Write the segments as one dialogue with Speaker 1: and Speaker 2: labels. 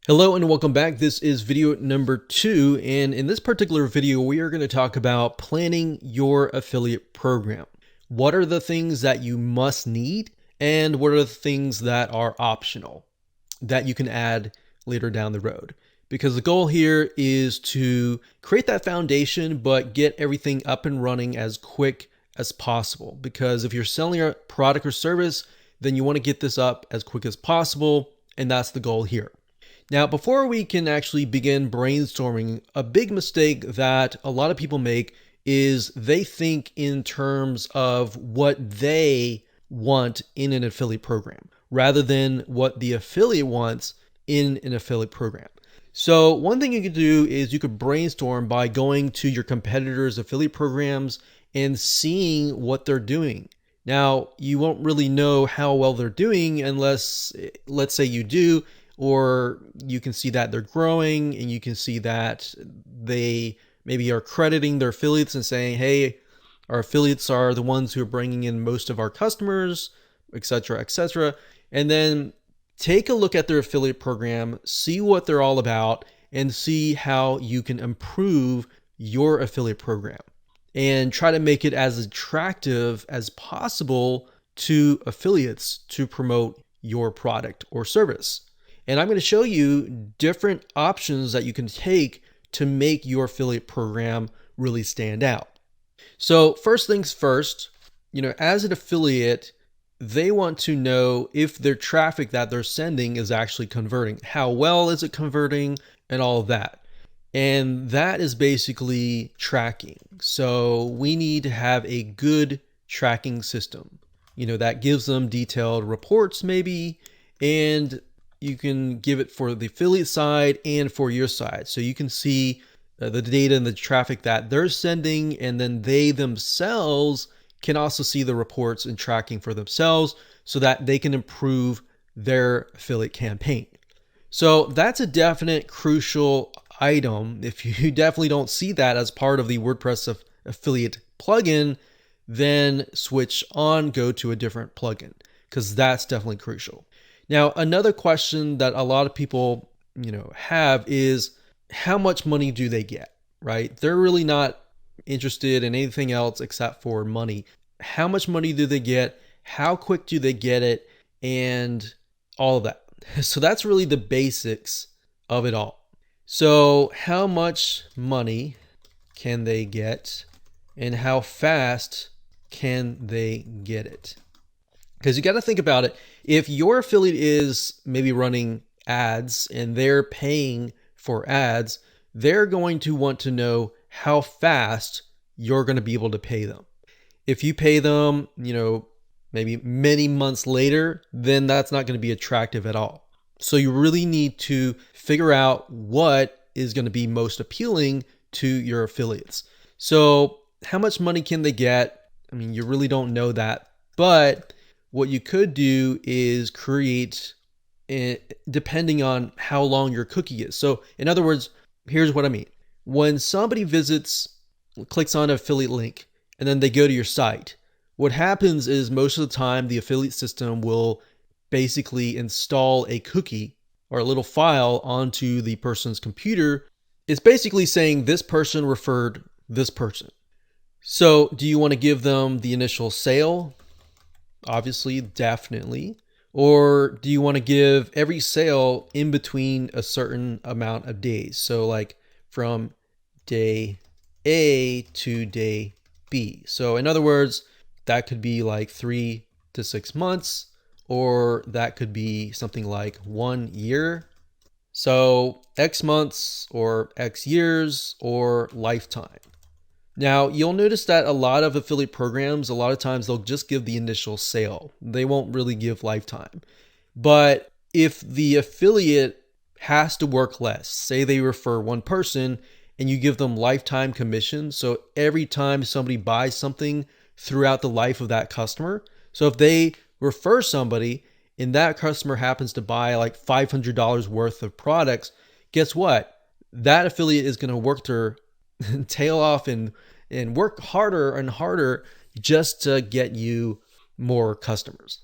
Speaker 1: Hello and welcome back. This is video number 2, and in this particular video we are going to talk about planning your affiliate program. What are the things that you must need and what are the things that are optional that you can add later down the road? Because the goal here is to create that foundation but get everything up and running as quick as possible. Because if you're selling a product or service, then you want to get this up as quick as possible, and that's the goal here. Now, before we can actually begin brainstorming, a big mistake that a lot of people make is they think in terms of what they want in an affiliate program rather than what the affiliate wants in an affiliate program. So one thing you could do is you could brainstorm by going to your competitors' affiliate programs and seeing what they're doing. Now, you won't really know how well they're doing unless, let's say you do, or you can see that they're growing and you can see that they maybe are crediting their affiliates and saying, hey, our affiliates are the ones who are bringing in most of our customers, etc., etc. And then take a look at their affiliate program, see what they're all about, and see how you can improve your affiliate program and try to make it as attractive as possible to affiliates to promote your product or service. And I'm going to show you different options that you can take to make your affiliate program really stand out. So first things first, as an affiliate, they want to know if their traffic that they're sending is actually converting. How well is it converting and all of that. And that is basically tracking. So we need to have a good tracking system, that gives them detailed reports maybe, and you can give it for the affiliate side and for your side. So you can see the data and the traffic that they're sending, and then they themselves can also see the reports and tracking for themselves so that they can improve their affiliate campaign. So that's a definite crucial item. If you definitely don't see that as part of the WordPress affiliate plugin, then switch on, go to a different plugin, because that's definitely crucial. Now, another question that a lot of people, have is how much money do they get, right? They're really not interested in anything else except for money. How much money do they get? How quick do they get it? And all of that. So that's really the basics of it all. So how much money can they get and how fast can they get it? Because you got to think about it. If your affiliate is maybe running ads and they're paying for ads, they're going to want to know how fast you're going to be able to pay them. If you pay them, maybe many months later, then that's not going to be attractive at all. So you really need to figure out what is going to be most appealing to your affiliates. So how much money can they get? You really don't know that, but what you could do is create, depending on how long your cookie is. So in other words, here's what I mean. When somebody clicks on an affiliate link, and then they go to your site, what happens is most of the time the affiliate system will basically install a cookie or a little file onto the person's computer. It's basically saying this person referred this person. So do you want to give them the initial sale? Obviously, definitely. Or do you want to give every sale in between a certain amount of days? So like from day A to day B. So in other words, that could be like 3 to 6 months, or that could be something like 1 year. So X months or X years or lifetime. Now, you'll notice that a lot of affiliate programs, a lot of times they'll just give the initial sale. They won't really give lifetime. But if the affiliate has to work less, say they refer one person and you give them lifetime commission, so every time somebody buys something throughout the life of that customer, so if they refer somebody and that customer happens to buy like $500 worth of products, guess what? That affiliate is going to work their tail off and work harder and harder just to get you more customers.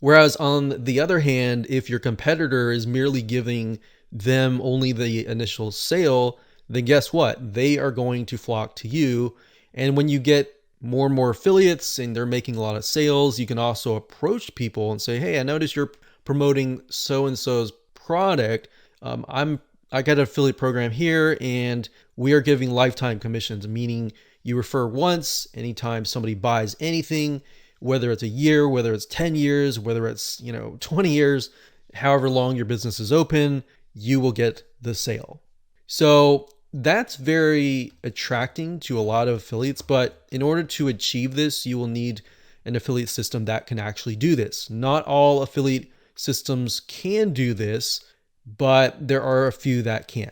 Speaker 1: Whereas on the other hand, if your competitor is merely giving them only the initial sale, then guess what? They are going to flock to you. And when you get more and more affiliates and they're making a lot of sales, you can also approach people and say, hey, I noticed you're promoting so-and-so's product. I got an affiliate program here and we are giving lifetime commissions, meaning you refer once, anytime somebody buys anything, whether it's a year, whether it's 10 years, whether it's, 20 years, however long your business is open, you will get the sale. So that's very attracting to a lot of affiliates, but in order to achieve this, you will need an affiliate system that can actually do this. Not all affiliate systems can do this, but there are a few that can.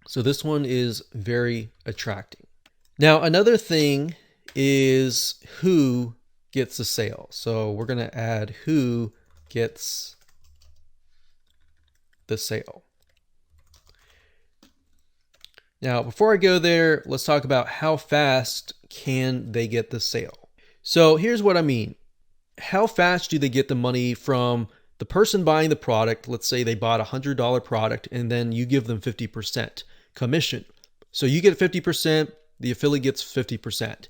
Speaker 1: So this one is very attracting. Now, another thing is who gets the sale. So we're going to add who gets the sale. Now, before I go there, let's talk about how fast can they get the sale. So here's what I mean. How fast do they get the money from the person buying the product? Let's say they bought a $100 product and then you give them 50% commission. So you get 50%, the affiliate gets 50%.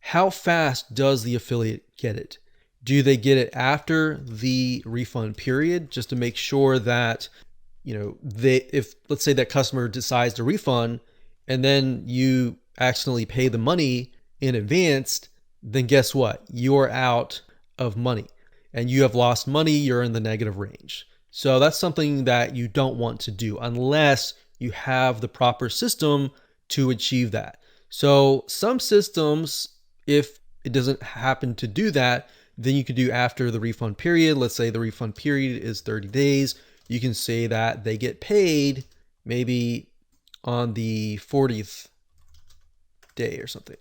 Speaker 1: How fast does the affiliate get it? Do they get it after the refund period, just to make sure that, if let's say that customer decides to refund and then you accidentally pay the money in advance, then guess what? You're out of money and you have lost money. You're in the negative range. So that's something that you don't want to do unless you have the proper system to achieve that. So some systems, if it doesn't happen to do that, then you could do after the refund period. Let's say the refund period is 30 days. You can say that they get paid maybe on the 40th day or something.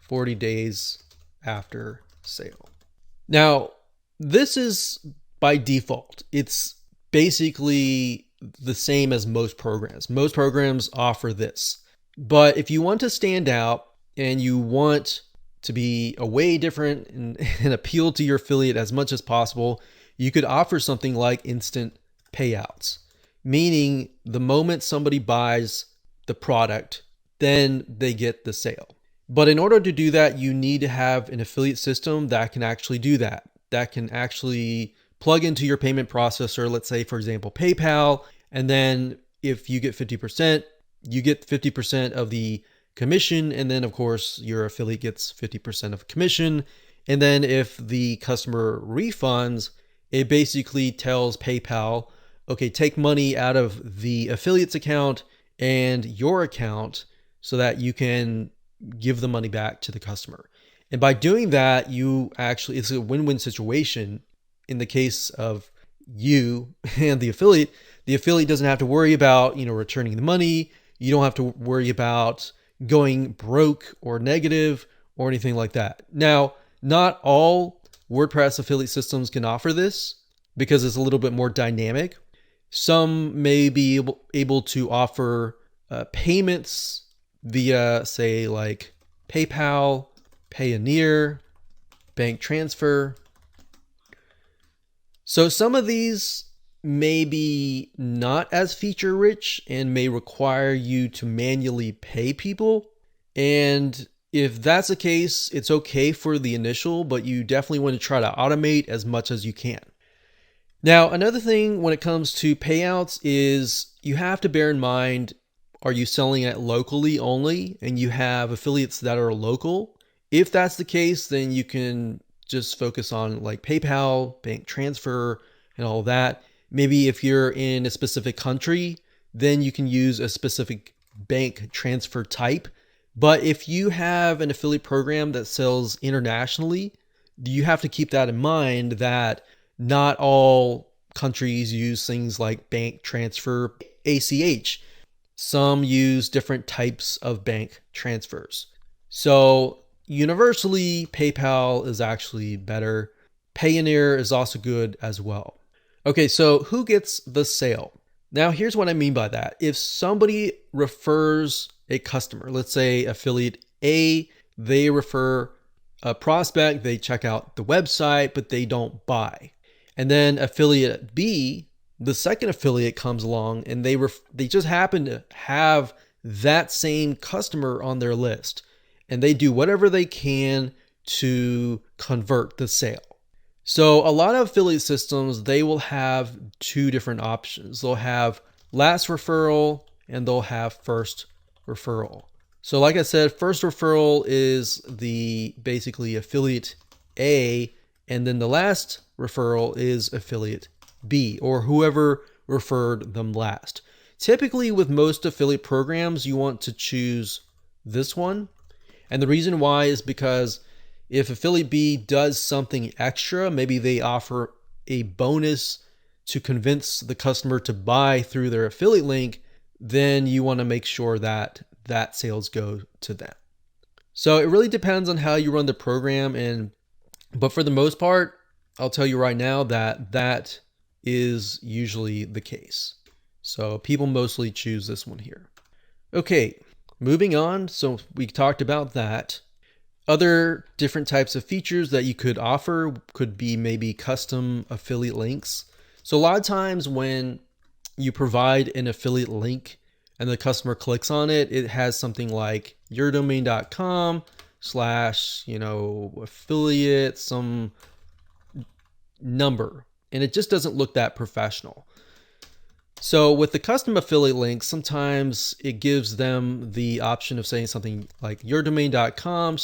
Speaker 1: 40 days after sale. Now, this is by default. It's basically the same as most programs. Most programs offer this. But if you want to stand out and you want to be a way different and appeal to your affiliate as much as possible, you could offer something like instant payouts, meaning the moment somebody buys the product, then they get the sale. But in order to do that, you need to have an affiliate system that can actually do that, that can actually plug into your payment processor, let's say, for example, PayPal. And then if you get 50%, you get 50% of the commission. And then, of course, your affiliate gets 50% of commission. And then if the customer refunds, it basically tells PayPal, okay, take money out of the affiliate's account and your account so that you can give the money back to the customer. And by doing that, it's a win-win situation. In the case of you and the affiliate doesn't have to worry about, returning the money. You don't have to worry about going broke or negative or anything like that. Now, not all WordPress affiliate systems can offer this because it's a little bit more dynamic. Some may be able to offer payments via, say, like PayPal, Payoneer, bank transfer. So some of these may be not as feature rich and may require you to manually pay people. And if that's the case, it's okay for the initial, but you definitely want to try to automate as much as you can. Now, another thing when it comes to payouts is you have to bear in mind, are you selling it locally only and you have affiliates that are local? If that's the case, then you can just focus on like PayPal, bank transfer, and all that. Maybe if you're in a specific country, then you can use a specific bank transfer type. But if you have an affiliate program that sells internationally, you have to keep that in mind that not all countries use things like bank transfer, ACH. Some use different types of bank transfers. So universally, PayPal is actually better. Payoneer is also good as well. Okay, so who gets the sale? Now, here's what I mean by that. If somebody refers a customer, let's say affiliate A, they refer a prospect, they check out the website, but they don't buy. And then affiliate B the second affiliate comes along and they just happen to have that same customer on their list, and they do whatever they can to convert the sale. So a lot of affiliate systems, they will have two different options. They'll have last referral and they'll have first referral. So like I said, first referral is the basically affiliate A, and then the last referral is affiliate B, or whoever referred them last. Typically with most affiliate programs, you want to choose this one. And the reason why is because if affiliate B does something extra, maybe they offer a bonus to convince the customer to buy through their affiliate link, then you want to make sure that sales go to them. So it really depends on how you run the program, but for the most part, I'll tell you right now that is usually the case. So people mostly choose this one here. Okay, moving on. So we talked about that. Other different types of features that you could offer could be maybe custom affiliate links. So a lot of times when you provide an affiliate link and the customer clicks on it, it has something like yourdomain.com / affiliate, some number, and it just doesn't look that professional. So with the custom affiliate links, sometimes it gives them the option of saying something like yourdomain.com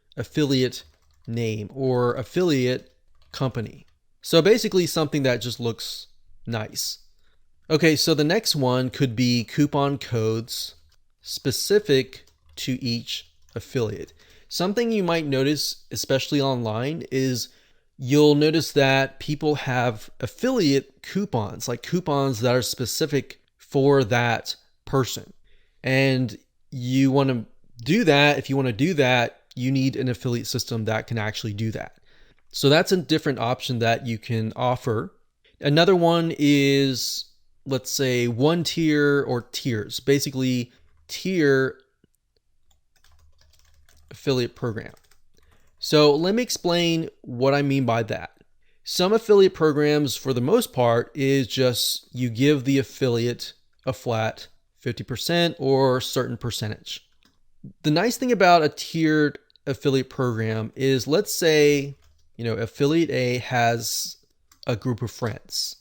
Speaker 1: / affiliate name or affiliate company. So basically something that just looks nice. Okay, so the next one could be coupon codes specific to each affiliate. Something you might notice, especially online, is you'll notice that people have affiliate coupons, like coupons that are specific for that person. And you want to do that. If you want to do that, you need an affiliate system that can actually do that. So that's a different option that you can offer. Another one is, let's say, one tier or tiers, basically tier affiliate program. So let me explain what I mean by that. Some affiliate programs, for the most part, is just you give the affiliate a flat 50% or a certain percentage. The nice thing about a tiered affiliate program is, let's say, affiliate A has a group of friends.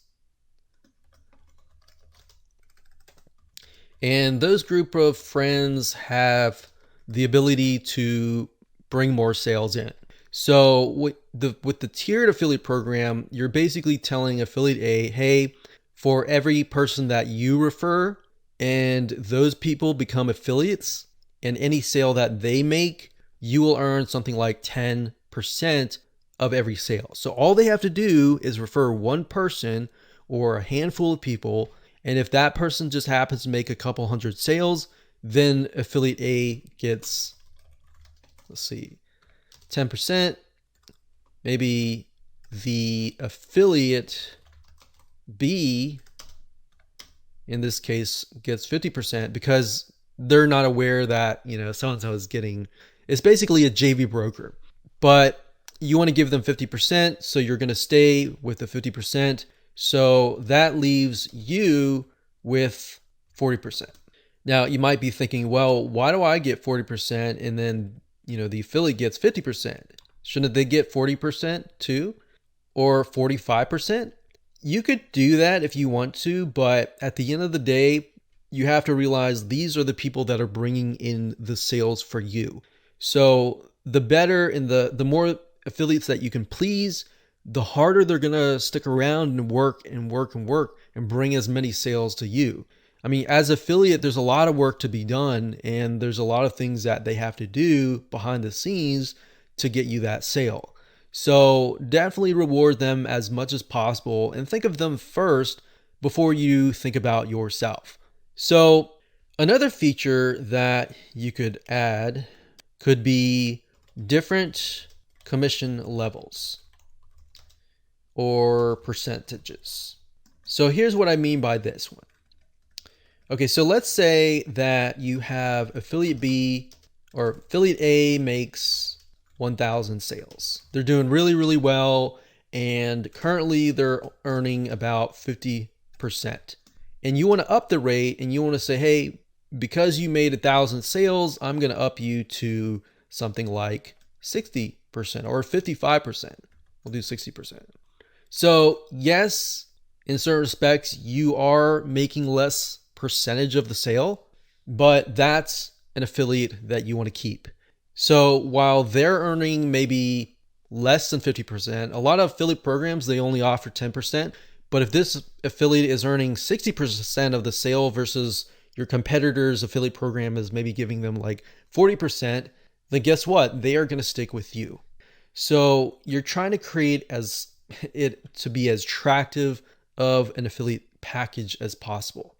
Speaker 1: And those group of friends have the ability to bring more sales in. So with the tiered affiliate program, you're basically telling affiliate A, hey, for every person that you refer and those people become affiliates, and any sale that they make, you will earn something like 10% of every sale. So all they have to do is refer one person or a handful of people, and if that person just happens to make a couple hundred sales, then affiliate A gets, let's see, 10%. Maybe the affiliate B, in this case, gets 50% because they're not aware that, so-and-so is getting, it's basically a JV broker. But you want to give them 50%, so you're going to stay with the 50%. So that leaves you with 40%. Now, you might be thinking, well, why do I get 40% and then, the affiliate gets 50%? Shouldn't they get 40% too? Or 45%? You could do that if you want to, but at the end of the day, you have to realize these are the people that are bringing in the sales for you. So the better and the more affiliates that you can please, the harder they're going to stick around and work and bring as many sales to you. I mean, as affiliate, there's a lot of work to be done, and there's a lot of things that they have to do behind the scenes to get you that sale. So definitely reward them as much as possible and think of them first before you think about yourself. So another feature that you could add could be different commission levels or percentages. So here's what I mean by this one. Okay, so let's say that you have affiliate B or affiliate A makes 1,000 sales. They're doing really, really well, and currently they're earning about 50%. And you want to up the rate, and you want to say, hey, because you made 1,000 sales, I'm going to up you to something like 60% or 55%. We'll do 60%. So yes, in certain respects, you are making less percentage of the sale, but that's an affiliate that you want to keep. So while they're earning maybe less than 50%, a lot of affiliate programs, they only offer 10%. But if this affiliate is earning 60% of the sale versus your competitor's affiliate program is maybe giving them like 40%, then guess what? They are going to stick with you. So you're trying to create it to be as attractive of an affiliate package as possible.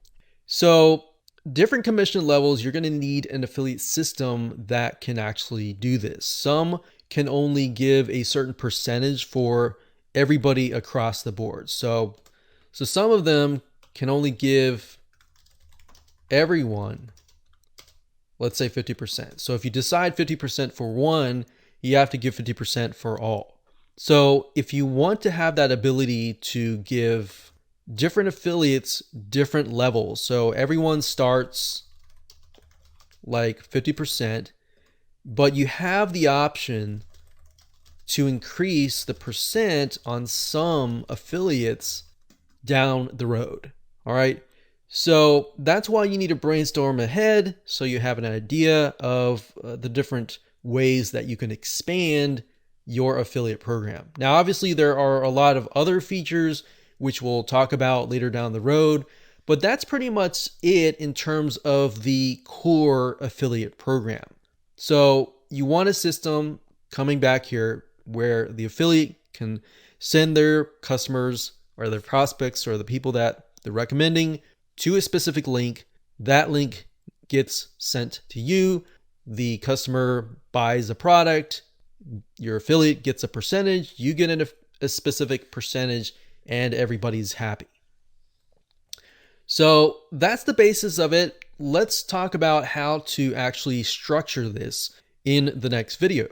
Speaker 1: So different commission levels, you're going to need an affiliate system that can actually do this. Some can only give a certain percentage for everybody across the board. So some of them can only give everyone, let's say 50%. So if you decide 50% for one, you have to give 50% for all. So if you want to have that ability to give different affiliates different levels, so everyone starts like 50%, but you have the option to increase the percent on some affiliates down the road. All right. So that's why you need to brainstorm ahead, so you have an idea of the different ways that you can expand your affiliate program. Now, obviously, there are a lot of other features which we'll talk about later down the road, but that's pretty much it in terms of the core affiliate program. So you want a system, coming back here, where the affiliate can send their customers or their prospects or the people that they're recommending to a specific link. That link gets sent to you. The customer buys a product. Your affiliate gets a percentage. You get a specific percentage, and everybody's happy. So that's the basis of it. Let's talk about how to actually structure this in the next video.